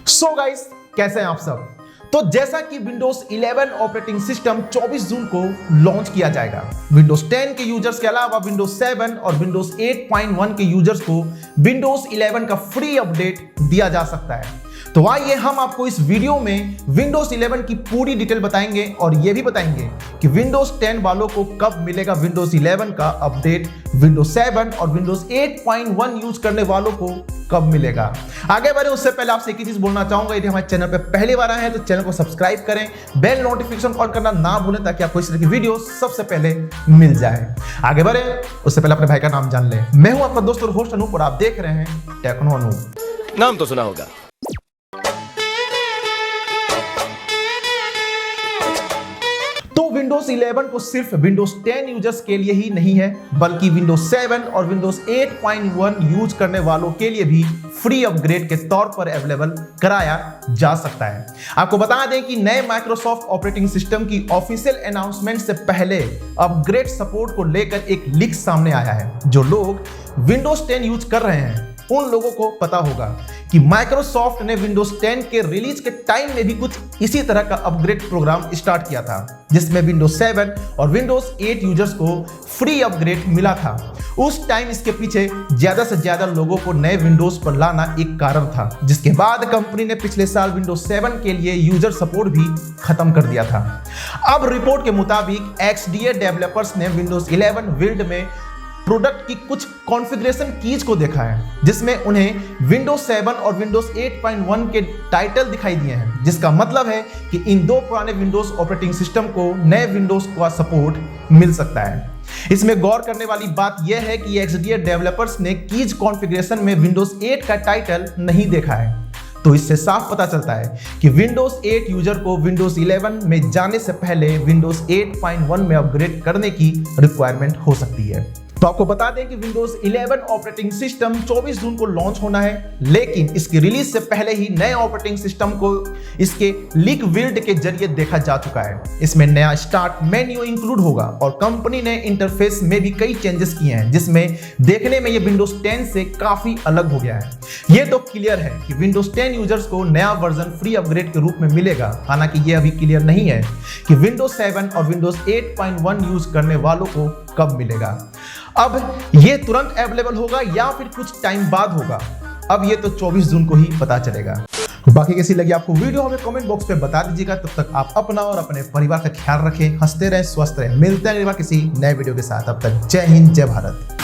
So guys, कैसे हैं आप सब। तो जैसा कि विंडोज 11 ऑपरेटिंग सिस्टम 24 जून को लॉन्च किया जाएगा, विंडोज 10 के यूजर्स के अलावा विंडोज 7 और विंडोज 8.1 के यूजर्स को विंडोज 11 का फ्री अपडेट दिया जा सकता है। तो आइए हम आपको इस वीडियो में विंडोज 11 की पूरी डिटेल बताएंगे और यह भी बताएंगे कि विंडोज 10 वालों को कब मिलेगा विंडोज 11 का अपडेट, विंडोज 7 और विंडोज 8.1 यूज करने वालों को कब मिलेगा। आगे बढ़े उससे पहले आपसे एक ही चीज बोलना चाहूंगा, यदि हमारे चैनल पे पहली बार आए हैं तो चैनल को सब्सक्राइब करें, बेल नोटिफिकेशन ऑन करना ना भूलें ताकि आपको इस तरह की वीडियो सबसे पहले मिल जाए। आगे बढ़े उससे पहले अपने भाई का नाम जान लें। मैं हूं आपका दोस्त और होस्ट अनूप और आप देख रहे हैं टेक्नो अनूप। नाम तो सुना होगा। तो विंडोज 11 को सिर्फ विंडोज 10 यूजर्स के लिए ही नहीं है, बल्कि विंडोज 7 और विंडोज 8.1 यूज करने वालों के लिए भी फ्री अपग्रेड के तौर पर अवेलेबल कराया जा सकता है। आपको बता दें कि नए माइक्रोसॉफ्ट ऑपरेटिंग सिस्टम की ऑफिशियल अनाउंसमेंट से पहले अपग्रेड सपोर्ट को लेकर एक लीक सामने आया है। जो लोग विंडोज 10 यूज कर रहे हैं उन लोगों को पता होगा कि माइक्रोसॉफ्ट ने विंडोज 10 के रिलीज के टाइम में भी कुछ इसी तरह का अपग्रेड प्रोग्राम स्टार्ट किया था, जिसमें विंडोज 7 और विंडोज 8 यूजर्स को फ्री अपग्रेड मिला था। उस टाइम इसके पीछे ज्यादा से ज्यादा लोगों को नए विंडोज पर लाना एक कारण था, जिसके बाद कंपनी ने पिछले साल विंडोज 7 के लिए यूजर सपोर्ट भी खत्म कर दिया था। अब रिपोर्ट के मुताबिक XDA डेवलपर्स ने विंडोज 11 बिल्ड में प्रोडक्ट की कुछ कॉन्फ़िगरेशन कीज को देखा है, जिसमें उन्हें विंडोज 7 और विंडोज 8.1 के टाइटल दिखाई दिए हैं, जिसका मतलब है कि इन दो पुराने विंडोज ऑपरेटिंग सिस्टम को नए विंडोज का सपोर्ट मिल सकता है। इसमें गौर करने वाली बात यह है कि XDA डेवलपर्स ने कीज कॉन्फ़िगरेशन में विंडोज 8 का टाइटल नहीं देखा है। तो इससे साफ पता चलता है कि विंडोज 8 यूजर को विंडोज 11 में जाने से पहले विंडोज 8.1 में अपग्रेड करने की रिक्वायरमेंट हो सकती है। तो आपको बता दें कि विंडोज 11 ऑपरेटिंग सिस्टम 24 जून को लॉन्च होना है, लेकिन इसकी रिलीज से पहले ही नए ऑपरेटिंग सिस्टम को इसके लीक बिल्ड के जरिए देखा जा चुका है। इसमें नया स्टार्ट मेन्यू इंक्लूड होगा और कंपनी ने इंटरफेस में भी कई चेंजेस किए हैं, जिसमें देखने में ये विंडोज 10 से काफी अलग हो गया है। ये तो क्लियर है कि विंडोज 10 यूजर्स को नया वर्जन फ्री अपग्रेड के रूप में मिलेगा। हालांकि ये अभी क्लियर नहीं है कि विंडोज 7 और विंडोज 8.1 यूज करने वालों को कब मिलेगा। अब ये तुरंत अवेलेबल होगा या फिर कुछ टाइम बाद होगा, अब ये तो 24 जून को ही पता चलेगा। बाकी कैसी लगी आपको वीडियो हमें कमेंट बॉक्स पे बता दीजिएगा। तब तक आप अपना और अपने परिवार का ख्याल रखें, हंसते रहें, स्वस्थ रहें। मिलते हैं अगली बार किसी नए वीडियो के साथ। अब तक जय हिंद, जय भारत।